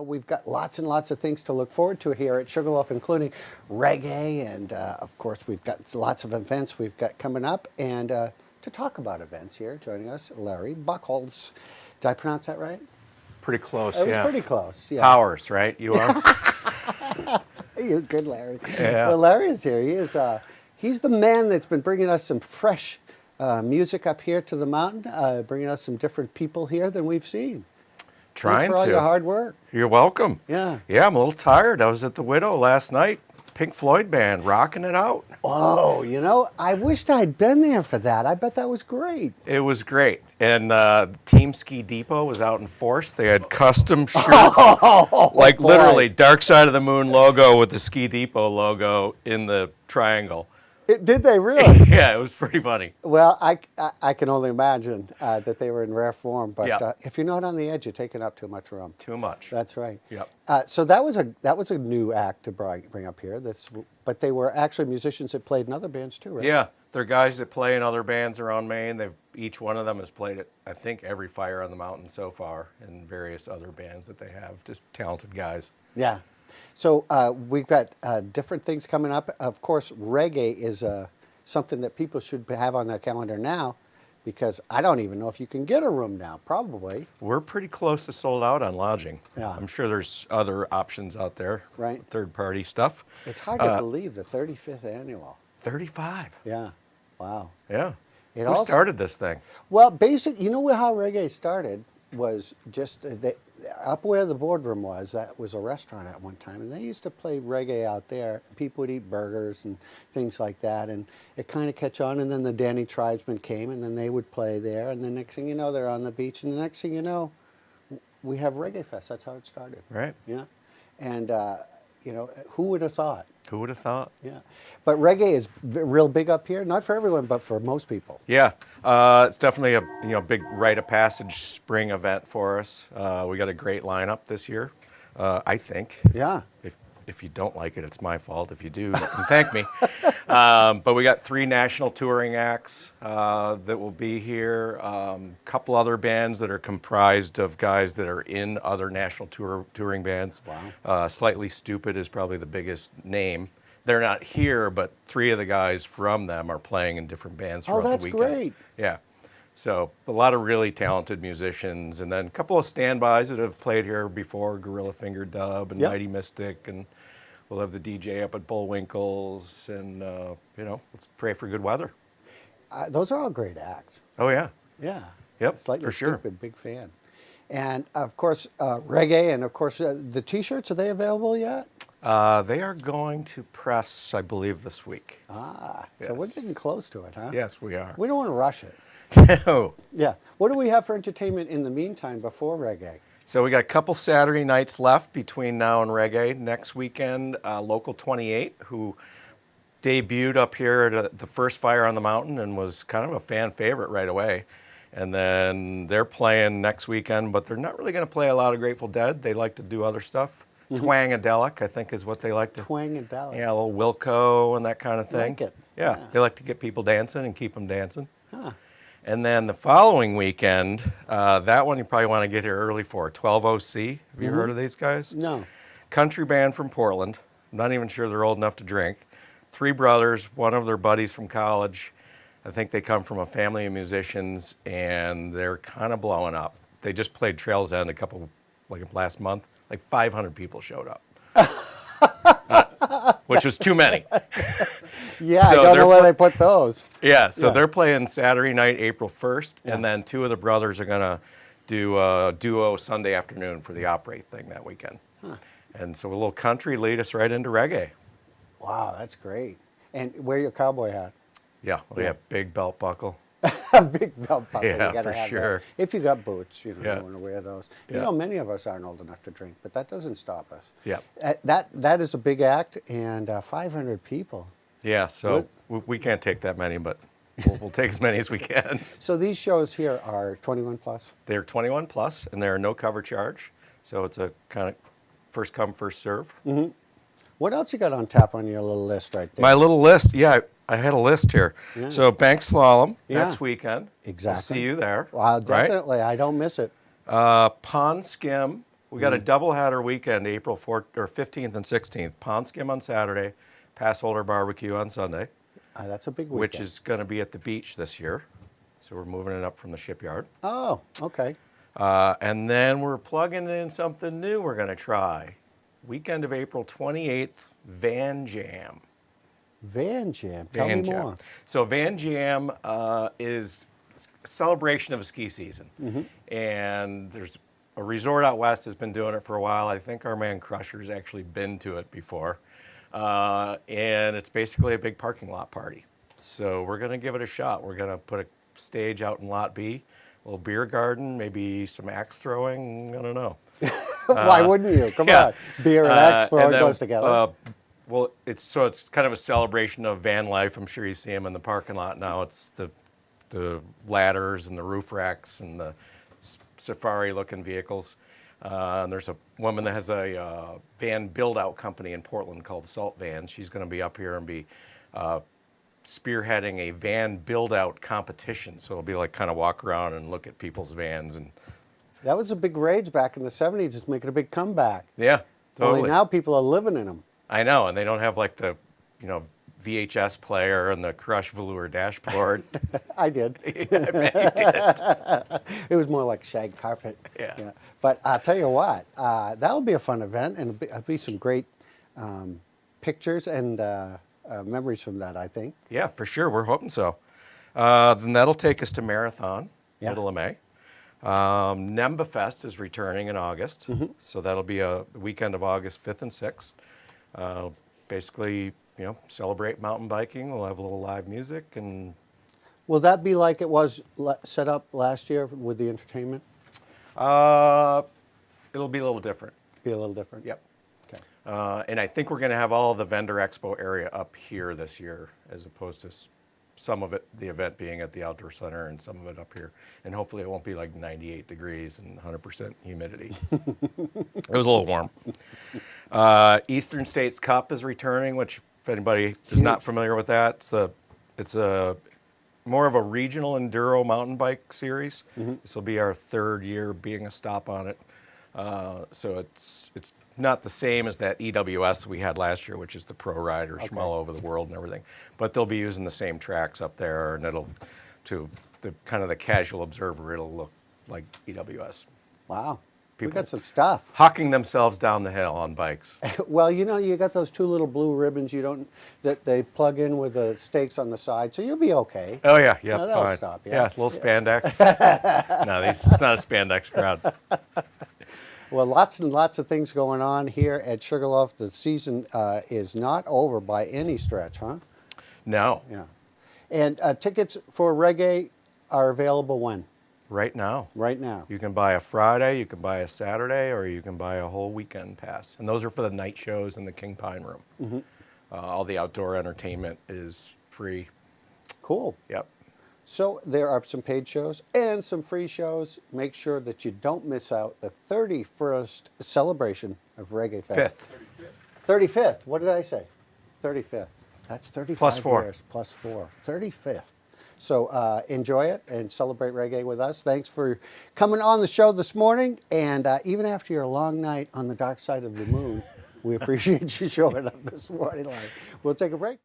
we've got lots and lots of things to look forward to here at Sugarloaf, including reggae, and of course we've got lots of events we've got coming up. And to talk about events here, joining us, Larry Buchholz. Did I pronounce that right? Pretty close, It was pretty close, yeah. Powers, right? You are? You're good, Larry. Yeah. Well, Larry is here. He's the man that's been bringing us some fresh music up here to the mountain, bringing us some different people here than we've seen. Trying Thanks for all to. your hard work. You're welcome. Yeah. Yeah, I'm a little tired. I was at the Widow last night, Pink Floyd band, rocking it out. Oh, I wished I'd been there for that. I bet that was great. It was great. And Team Ski Depot was out in force. They had custom shirts, like boy. literally Dark Side of the Moon logo with the Ski Depot logo in the triangle. Did they really? Yeah, it was pretty funny. Well, I can only imagine that they were in rare form. But Yep. if you're not on the edge, you're taking up too much room. Too much. That's right. Yep. So that was a new act to bring up here. But they were actually musicians that played in other bands too, right? Yeah, they're guys that play in other bands around Maine. Each one of them has played at, I think, every Fire on the Mountain so far, and various other bands that they have. Just talented guys. Yeah. So we've got different things coming up. Of course, reggae is something that people should have on their calendar now, because I don't even know if you can get a room now. Probably. We're pretty close to sold out on lodging. Yeah. I'm sure there's other options out there. Right. Third-party stuff. It's hard to believe the 35th annual. 35. Yeah. Wow. Yeah. It Who started this thing? Well, you know how reggae started was just up where the boardroom was. That was a restaurant at one time, and they used to play reggae out there. People would eat burgers and things like that, and it kind of catch on. And then the Danny Tribesmen came, and then they would play there. And the next thing you know, they're on the beach, and the next thing you know, we have Reggae Fest. That's how it started. Right. Yeah, and who would have thought? Who would have thought? Yeah, but reggae is real big up here. Not for everyone, but for most people. Yeah, it's definitely a big rite of passage spring event for us. We got a great lineup this year, I think. Yeah. If you don't like it, it's my fault. If you do, you can thank me. But we got 3 national touring acts that will be here. Couple other bands that are comprised of guys that are in other national touring bands. Wow. Slightly Stupid is probably the biggest name. They're not here, but 3 of the guys from them are playing in different bands throughout the weekend. Oh, that's great. Yeah. So a lot of really talented musicians, and then a couple of standbys that have played here before, Gorilla Finger Dub and Yep. Mighty Mystic, and we'll have the DJ up at Bullwinkle's, and let's pray for good weather. Those are all great acts. Oh yeah. Yeah. Yep, Slightly for sure. Stupid, big fan. And of course, reggae, and of course, the T-shirts, are they available yet? They are going to press, I believe, this week. So we're getting close to it, huh? Yes, we are. We don't want to rush it. No. Yeah. What do we have for entertainment in the meantime before reggae? So we got a couple Saturday nights left between now and reggae. Next weekend, Local 28, who debuted up here at the first Fire on the Mountain and was kind of a fan favorite right away. And then they're playing next weekend, but they're not really going to play a lot of Grateful Dead. They like to do other stuff. Mm-hmm. Twangadelic, I think, is what they like to. Twangadelic. Yeah, a little Wilco and that kind of thing. I like it. Yeah, they like to get people dancing and keep them dancing. Huh. And then the following weekend, that one you probably want to get here early for, 12OC. Have you heard of these guys? No. Country band from Portland. I'm not even sure they're old enough to drink. 3 brothers, one of their buddies from college. I think they come from a family of musicians, and they're kind of blowing up. They just played Trails End last month. Like 500 people showed up, which was too many. Yeah, so I don't know where they put those. Yeah, so they're playing Saturday night, April 1st, and then 2 of the brothers are going to do a duo Sunday afternoon for the Operate thing that weekend. Huh. And so a little country lead us right into reggae. Wow, that's great. And wear your cowboy hat. Yeah, we have big belt buckle. A big belt buckle. Yeah, you gotta for have sure. That. If you got boots, you Yeah. want to wear those. Yeah. You know, many of us aren't old enough to drink, but that doesn't stop us. Yeah. That is a big act, and 500 people. Yeah, so we can't take that many, but we'll take as many as we can. So these shows here are 21 plus? They're 21 plus, and they're no cover charge. So it's a kind of first come, first serve. Mm-hmm. What else you got on tap on your little list right there? My little list, yeah, I had a list here. Yeah. So Bank Slalom next weekend. Exactly. I'll see you there. Well, definitely. Right? I don't miss it. Pond Skim We got a doubleheader weekend, April 4th or 15th and 16th. Pond skim on Saturday, pass holder barbecue on Sunday, That's a big weekend. which is going to be at the beach this year. So we're moving it up from the shipyard. Oh, okay. And then we're plugging in something new we're going to try. Weekend of April 28th, Van Jam. Van Jam. Tell Van me Jam. more. So Van Jam is a celebration of a ski season. And there's a resort out west has been doing it for a while. I think our man Crusher's actually been to it before. And it's basically a big parking lot party. So we're going to give it a shot. We're going to put a stage out in Lot B, a little beer garden, maybe some axe throwing. I don't know. Why wouldn't you? Come on. Beer and axe throwing goes together. Well, it's kind of a celebration of van life. I'm sure you see them in the parking lot now. It's the ladders and the roof racks and the safari-looking vehicles. And there's a woman that has a van build-out company in Portland called Salt Vans. She's going to be up here and be spearheading a van build-out competition. So it'll be like kind of walk around and look at people's vans. And That was a big rage back in the 70s. It's making a big comeback. yeah, totally. Only now people are living in them. I know, and they don't have like the, VHS player and the Crush velour dashboard. I did. Yeah, I bet you did. It was more like shag carpet. Yeah. But I'll tell you what, that'll be a fun event, and it'll be some great pictures and memories from that, I think. Yeah, for sure. We're hoping so. Then that'll take us to Marathon, Yeah. middle of May. NEMBA Fest is returning in August, so that'll be the weekend of August 5th and 6th. Basically, celebrate mountain biking. We'll have a little live music, and Will that be like it was set up last year with the entertainment? it'll be a little different. Be a little different? Yep. Okay. And I think we're going to have all of the vendor expo area up here this year, as opposed to some of it, the event being at the outdoor center, and some of it up here. And hopefully it won't be like 98 degrees and 100% humidity. It was a little warm. Eastern States Cup is returning, which if anybody is not familiar with that, it's a more of a regional enduro mountain bike series. This will be our third year being a stop on it. So it's not the same as that EWS we had last year, which is the pro riders from all over the world and everything. But they'll be using the same tracks up there, and it'll, to the kind of the casual observer, it'll look like EWS. Wow. We People- got some stuff. Hawking themselves down the hill on bikes. Well, you got those two little blue ribbons that they plug in with the stakes on the side, so you'll be okay. Oh yeah, yeah, No, that'll fine. stop, yeah. Yeah, a little spandex. No, it's not a spandex crowd. Well, lots and lots of things going on here at Sugarloaf. The season is not over by any stretch, huh? No, Yeah. And tickets for reggae are available when? right now. Right now. You can buy a Friday, you can buy a Saturday, or you can buy a whole weekend pass. And those are for the night shows in the King Pine Room. All the outdoor entertainment is free. Cool. Yep. So there are some paid shows and some free shows. Make sure that you don't miss out the 31st celebration of Reggae Fest. 35th. What did I say? 35th. That's 35 Plus 4. years. Plus 4. 35th. So enjoy it and celebrate reggae with us. Thanks for coming on the show this morning. And even after your long night on the dark side of the moon, we appreciate you showing up this morning. We'll take a break.